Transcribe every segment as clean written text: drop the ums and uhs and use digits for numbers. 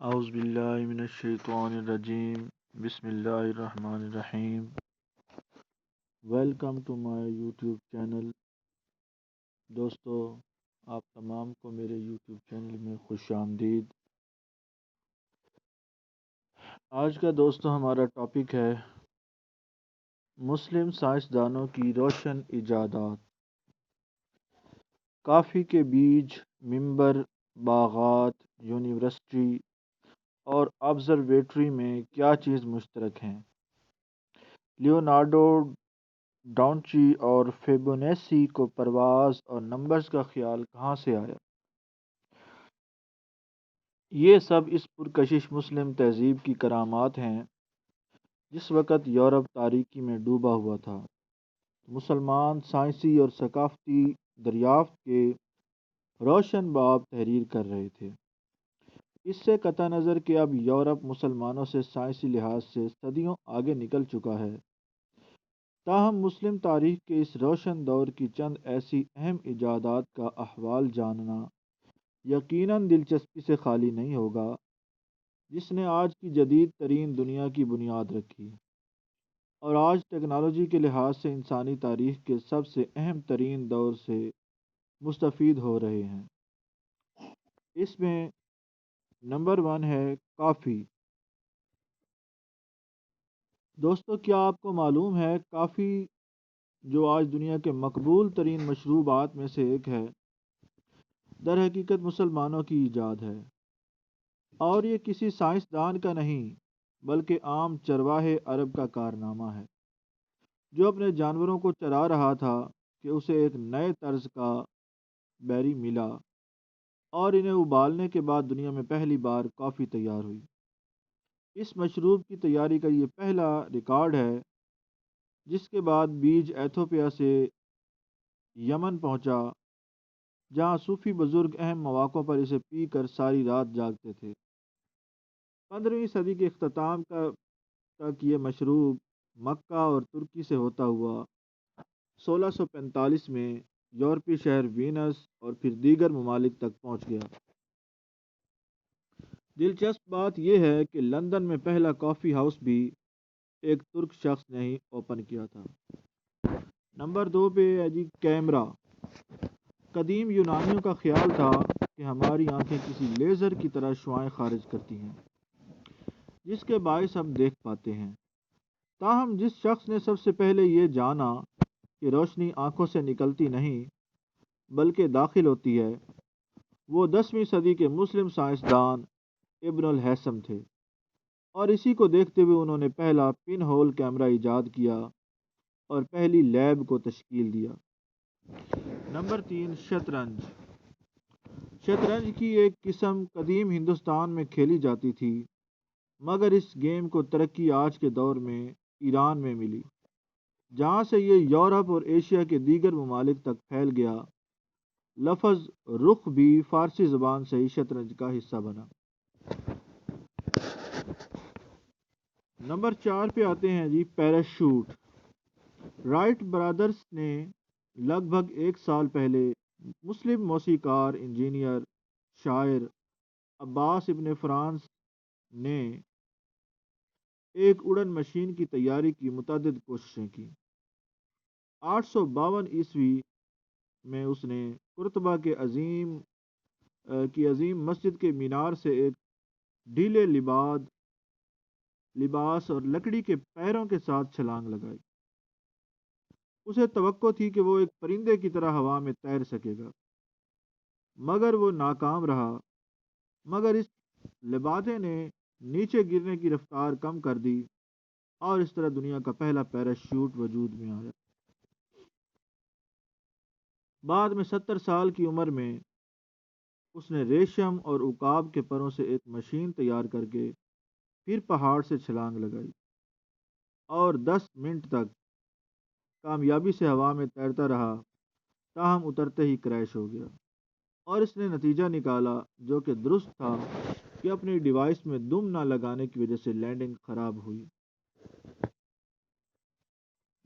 اعوذ باللہ من الشیطان الرجیم بسم اللہ الرحمن الرحیم welcome to my YouTube channel. دوستو، آپ تمام کو میرے یوٹیوب چینل میں خوش آمدید۔ آج کا دوستو ہمارا ٹاپک ہے مسلم سائنسدانوں کی روشن ایجادات۔ کافی کے بیج، ممبر، باغات، یونیورسٹی اور آبزرویٹری میں کیا چیز مشترک ہیں؟ لیونارڈو ڈانچی اور فیبونیسی کو پرواز اور نمبرز کا خیال کہاں سے آیا؟ یہ سب اس پرکشش مسلم تہذیب کی کرامات ہیں۔ جس وقت یورپ تاریکی میں ڈوبا ہوا تھا، مسلمان سائنسی اور ثقافتی دریافت کے روشن باب تحریر کر رہے تھے۔ اس سے قطع نظر کہ اب یورپ مسلمانوں سے سائنسی لحاظ سے صدیوں آگے نکل چکا ہے، تاہم مسلم تاریخ کے اس روشن دور کی چند ایسی اہم ایجادات کا احوال جاننا یقیناً دلچسپی سے خالی نہیں ہوگا، جس نے آج کی جدید ترین دنیا کی بنیاد رکھی اور آج ٹیکنالوجی کے لحاظ سے انسانی تاریخ کے سب سے اہم ترین دور سے مستفید ہو رہے ہیں۔ اس میں نمبر 1 ہے کافی۔ دوستو، کیا آپ کو معلوم ہے کافی جو آج دنیا کے مقبول ترین مشروبات میں سے ایک ہے، در حقیقت مسلمانوں کی ایجاد ہے، اور یہ کسی سائنسدان کا نہیں بلکہ عام چرواہے عرب کا کارنامہ ہے، جو اپنے جانوروں کو چرا رہا تھا کہ اسے ایک نئے طرز کا بیری ملا اور انہیں ابالنے کے بعد دنیا میں پہلی بار کافی تیار ہوئی۔ اس مشروب کی تیاری کا یہ پہلا ریکارڈ ہے، جس کے بعد بیج ایتھوپیا سے یمن پہنچا، جہاں صوفی بزرگ اہم مواقعوں پر اسے پی کر ساری رات جاگتے تھے۔ 15ویں صدی کے اختتام تک یہ مشروب مکہ اور ترکی سے ہوتا ہوا 1645 میں یورپی شہر وینس اور پھر دیگر ممالک تک پہنچ گیا۔ دلچسپ بات یہ ہے کہ لندن میں پہلا کافی ہاؤس بھی ایک ترک شخص نے ہی اوپن کیا تھا۔ نمبر 2 پہ ہے جی کیمرہ۔ قدیم یونانیوں کا خیال تھا کہ ہماری آنکھیں کسی لیزر کی طرح شعاعیں خارج کرتی ہیں، جس کے باعث ہم دیکھ پاتے ہیں۔ تاہم جس شخص نے سب سے پہلے یہ جانا کہ روشنی آنکھوں سے نکلتی نہیں بلکہ داخل ہوتی ہے، وہ 10ویں صدی کے مسلم سائنسدان ابن الہیثم تھے، اور اسی کو دیکھتے ہوئے انہوں نے پہلا پن ہول کیمرہ ایجاد کیا اور پہلی لیب کو تشکیل دیا۔ نمبر 3 شطرنج۔ شطرنج کی ایک قسم قدیم ہندوستان میں کھیلی جاتی تھی، مگر اس گیم کو ترقی آج کے دور میں ایران میں ملی، جہاں سے یہ یورپ اور ایشیا کے دیگر ممالک تک پھیل گیا۔ لفظ رخ بھی فارسی زبان سے ہی شطرنج کا حصہ بنا۔ نمبر 4 پہ آتے ہیں جی پیراشوٹ۔ رائٹ برادرز نے لگ بھگ 1 سال پہلے مسلم موسیقار، انجینئر، شاعر عباس ابن فرانس نے ایک اڑن مشین کی تیاری کی متعدد کوششیں کی۔ 852 عیسوی میں اس نے قرطبہ کے عظیم مسجد کے مینار سے ایک ڈھیلے لباس اور لکڑی کے پیروں کے ساتھ چھلانگ لگائی۔ اسے توقع تھی کہ وہ ایک پرندے کی طرح ہوا میں تیر سکے گا، مگر وہ ناکام رہا۔ مگر اس لبادے نے نیچے گرنے کی رفتار کم کر دی اور اس طرح دنیا کا پہلا پیراشوٹ وجود میں آیا۔ بعد میں 70 سال کی عمر میں اس نے ریشم اور عقاب کے پروں سے ایک مشین تیار کر کے پھر پہاڑ سے چھلانگ لگائی اور 10 منٹ تک کامیابی سے ہوا میں تیرتا رہا، تاہم اترتے ہی کریش ہو گیا، اور اس نے نتیجہ نکالا جو کہ درست تھا کہ اپنی ڈیوائس میں دم نہ لگانے کی وجہ سے لینڈنگ خراب ہوئی۔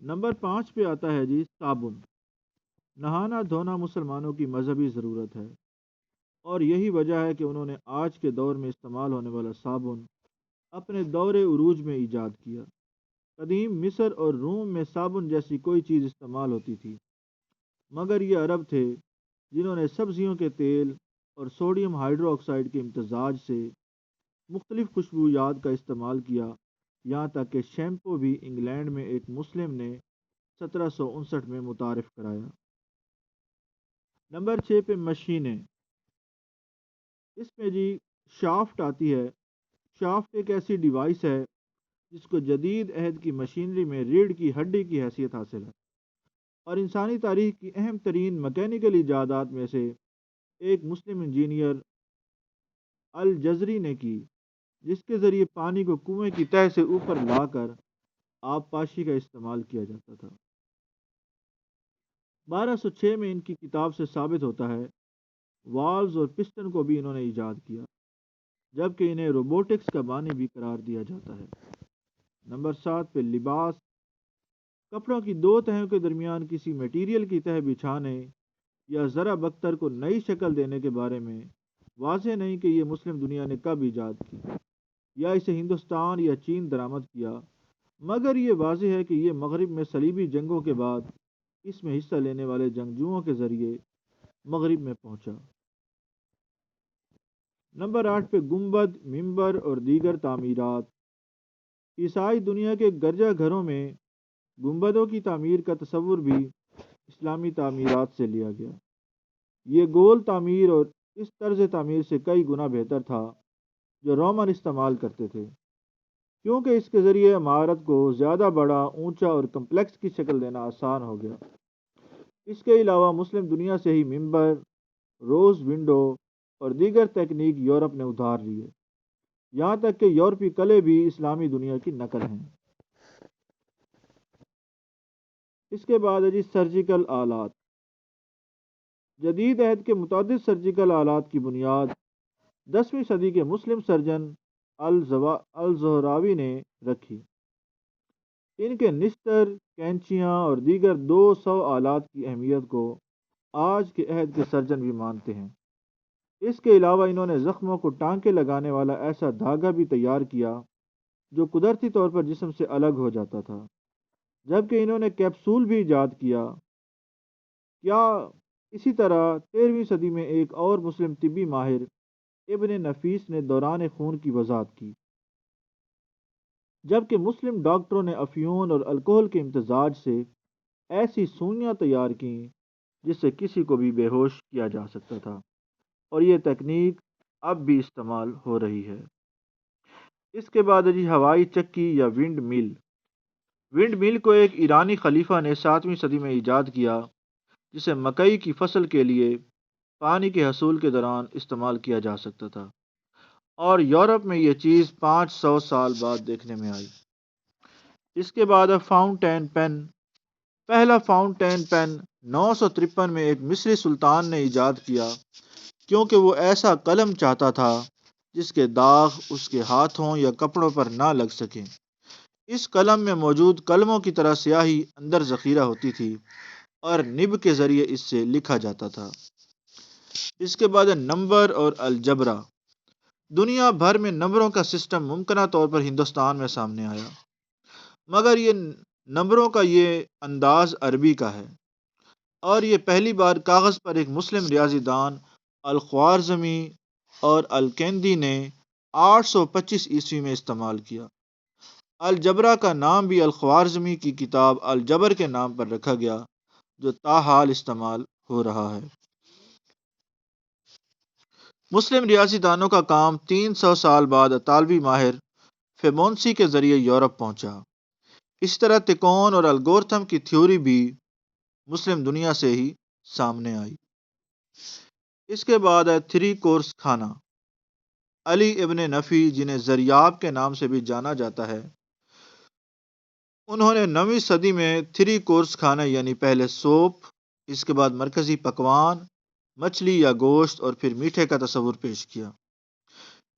نمبر 5 پہ آتا ہے جی صابن۔ نہانا دھونا مسلمانوں کی مذہبی ضرورت ہے۔ اور یہی وجہ ہے کہ انہوں نے آج کے دور میں استعمال ہونے والا صابن اپنے دور عروج میں ایجاد کیا۔ قدیم مصر اور روم میں صابن جیسی کوئی چیز استعمال ہوتی تھی، مگر یہ عرب تھے جنہوں نے سبزیوں کے تیل اور سوڈیم ہائیڈرو آکسائڈ کے امتزاج سے مختلف خوشبویات کا استعمال کیا، یہاں تک کہ شیمپو بھی انگلینڈ میں ایک مسلم نے 1759 میں متعارف کرایا۔ نمبر 6 پہ مشینیں۔ اس میں جی شافٹ آتی ہے۔ شافٹ ایک ایسی ڈیوائس ہے جس کو جدید عہد کی مشینری میں ریڑھ کی ہڈی کی حیثیت حاصل ہے، اور انسانی تاریخ کی اہم ترین مکینیکل ایجادات میں سے ایک مسلم انجینئر الجزری نے کی، جس کے ذریعے پانی کو کنویں کی تہہ سے اوپر لا کر آب پاشی کا استعمال کیا جاتا تھا۔ 1206 میں ان کی کتاب سے ثابت ہوتا ہے والز اور پسٹن کو بھی انہوں نے ایجاد کیا، جبکہ انہیں روبوٹکس کا بانی بھی قرار دیا جاتا ہے۔ نمبر 7 پہ لباس۔ کپڑوں کی دو تہوں کے درمیان کسی میٹیریل کی تہ بچھانے یا ذرا بکتر کو نئی شکل دینے کے بارے میں واضح نہیں کہ یہ مسلم دنیا نے کب ایجاد کی یا اسے ہندوستان یا چین درآمد کیا، مگر یہ واضح ہے کہ یہ مغرب میں صلیبی جنگوں کے بعد اس میں حصہ لینے والے جنگجوؤں کے ذریعے مغرب میں پہنچا۔ نمبر 8 پہ گنبد، ممبر اور دیگر تعمیرات۔ عیسائی دنیا کے گرجا گھروں میں گنبدوں کی تعمیر کا تصور بھی اسلامی تعمیرات سے لیا گیا۔ یہ گول تعمیر اور اس طرز تعمیر سے کئی گنا بہتر تھا جو رومن استعمال کرتے تھے، کیونکہ اس کے ذریعے عمارت کو زیادہ بڑا، اونچا اور کمپلیکس کی شکل دینا آسان ہو گیا۔ اس کے علاوہ مسلم دنیا سے ہی ممبر، روز ونڈو اور دیگر تکنیک یورپ نے ادھار لیے، یہاں تک کہ یورپی قلعے بھی اسلامی دنیا کی نقل ہیں۔ اس کے بعد ہے جی سرجیکل آلات۔ جدید عہد کے متعدد سرجیکل آلات کی بنیاد 10ویں صدی کے مسلم سرجن الزہراوی نے رکھی۔ ان کے نستر، کینچیاں اور دیگر 200 آلات کی اہمیت کو آج کے عہد کے سرجن بھی مانتے ہیں۔ اس کے علاوہ انہوں نے زخموں کو ٹانکے لگانے والا ایسا دھاگا بھی تیار کیا جو قدرتی طور پر جسم سے الگ ہو جاتا تھا، جبکہ انہوں نے کیپسول بھی ایجاد کیا۔ کیا اسی طرح 13ویں صدی میں ایک اور مسلم طبی ماہر ابن نفیس نے دوران خون کی وضاحت کی، جبکہ مسلم ڈاکٹروں نے افیون اور الکوہل کے امتزاج سے ایسی سوئیاں تیار کیں جس سے کسی کو بھی بے ہوش کیا جا سکتا تھا، اور یہ تکنیک اب بھی استعمال ہو رہی ہے۔ اس کے بعد جی ہوائی چکی یا ونڈ مل۔ ونڈ مل کو ایک ایرانی خلیفہ نے 7ویں صدی میں ایجاد کیا، جسے مکئی کی فصل کے لیے پانی کے حصول کے دوران استعمال کیا جا سکتا تھا، اور یورپ میں یہ چیز 500 سال بعد دیکھنے میں آئی۔ اس کے بعد فاؤنٹین پین۔ پہلا فاؤنٹین پین 953 میں ایک مصری سلطان نے ایجاد کیا، کیونکہ وہ ایسا قلم چاہتا تھا جس کے داغ اس کے ہاتھوں یا کپڑوں پر نہ لگ سکیں۔ اس قلم میں موجود قلموں کی طرح سیاہی اندر ذخیرہ ہوتی تھی اور نب کے ذریعے اس سے لکھا جاتا تھا۔ اس کے بعد نمبر اور الجبرا۔ دنیا بھر میں نمبروں کا سسٹم ممکنہ طور پر ہندوستان میں سامنے آیا، مگر یہ نمبروں کا یہ انداز عربی کا ہے، اور یہ پہلی بار کاغذ پر ایک مسلم ریاضی دان الخوارزمی اور الکندی نے 825 عیسوی میں استعمال کیا۔ الجبرا کا نام بھی الخوارزمی کی کتاب الجبر کے نام پر رکھا گیا، جو تاحال استعمال ہو رہا ہے۔ مسلم ریاضی دانوں کا کام 300 سال بعد اطالوی ماہر فیبونسی کے ذریعے یورپ پہنچا۔ اس طرح تکون اور الگورتھم کی تھیوری بھی مسلم دنیا سے ہی سامنے آئی۔ اس کے بعد ہے 3 کورس کھانا۔ علی ابن نفی، جنہیں زریاب کے نام سے بھی جانا جاتا ہے، انہوں نے 9ویں صدی میں 3 کورس کھانا یعنی پہلے سوپ، اس کے بعد مرکزی پکوان، مچھلی یا گوشت، اور پھر میٹھے کا تصور پیش کیا۔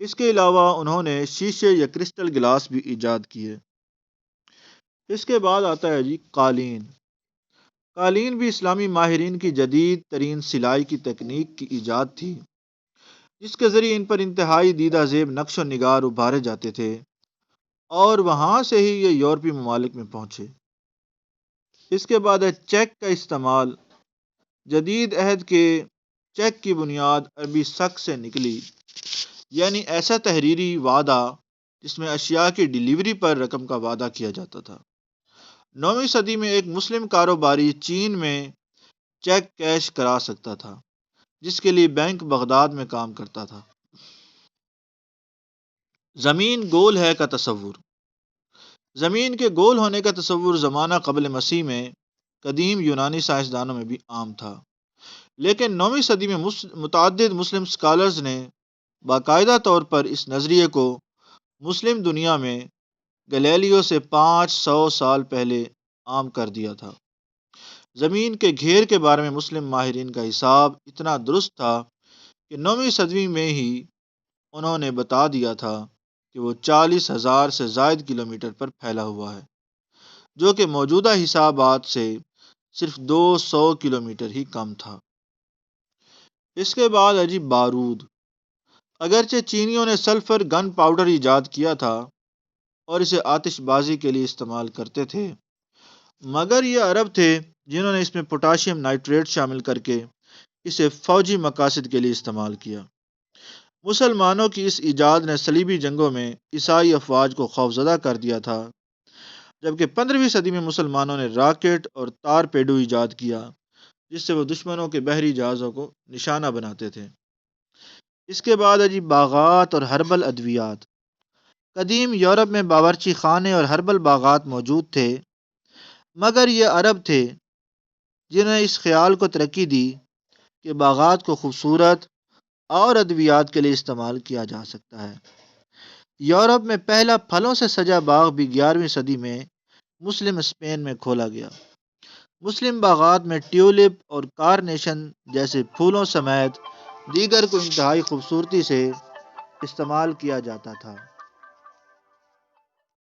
اس کے علاوہ انہوں نے شیشے یا کرسٹل گلاس بھی ایجاد کیے۔ اس کے بعد آتا ہے جی قالین۔ قالین بھی اسلامی ماہرین کی جدید ترین سلائی کی تکنیک کی ایجاد تھی۔ جس کے ذریعے ان پر انتہائی دیدہ زیب نقش و نگار ابھارے جاتے تھے اور وہاں سے ہی یہ یورپی ممالک میں پہنچے۔ اس کے بعد ہے چیک کا استعمال۔ جدید عہد کے چیک کی بنیاد عربی سک سے نکلی، یعنی ایسا تحریری وعدہ جس میں اشیاء کی ڈیلیوری پر رقم کا وعدہ کیا جاتا تھا۔ 9ویں صدی میں ایک مسلم کاروباری چین میں چیک کیش کرا سکتا تھا، جس کے لیے بینک بغداد میں کام کرتا تھا۔ زمین گول ہے کا تصور۔ زمین کے گول ہونے کا تصور زمانہ قبل مسیح میں قدیم یونانی سائنسدانوں میں بھی عام تھا، لیکن 9ویں صدی میں متعدد مسلم اسکالرز نے باقاعدہ طور پر اس نظریے کو مسلم دنیا میں گلیلیو سے 500 سال پہلے عام کر دیا تھا۔ زمین کے گھیر کے بارے میں مسلم ماہرین کا حساب اتنا درست تھا کہ 9ویں صدی میں ہی انہوں نے بتا دیا تھا کہ وہ 40,000 سے زائد کلومیٹر پر پھیلا ہوا ہے، جو کہ موجودہ حسابات سے صرف 200 کلومیٹر ہی کم تھا۔ اس کے بعد ہے بارود۔ اگرچہ چینیوں نے سلفر گن پاؤڈر ایجاد کیا تھا اور اسے آتش بازی کے لیے استعمال کرتے تھے، مگر یہ عرب تھے جنہوں نے اس میں پوٹاشیم نائٹریٹ شامل کر کے اسے فوجی مقاصد کے لیے استعمال کیا۔ مسلمانوں کی اس ایجاد نے صلیبی جنگوں میں عیسائی افواج کو خوفزدہ کر دیا تھا، جبکہ 15ویں صدی میں مسلمانوں نے راکٹ اور تارپیڈو ایجاد کیا جس سے وہ دشمنوں کے بحری جہازوں کو نشانہ بناتے تھے۔ اس کے بعد ہے باغات اور ہربل ادویات۔ قدیم یورپ میں باورچی خانے اور ہربل باغات موجود تھے، مگر یہ عرب تھے جنہوں نے اس خیال کو ترقی دی کہ باغات کو خوبصورت اور ادویات کے لیے استعمال کیا جا سکتا ہے۔ یورپ میں پہلا پھلوں سے سجا باغ بھی 11ویں صدی میں مسلم اسپین میں کھولا گیا۔ مسلم باغات میں ٹیولپ اور کارنیشن جیسے پھولوں سمیت دیگر کو انتہائی خوبصورتی سے استعمال کیا جاتا تھا۔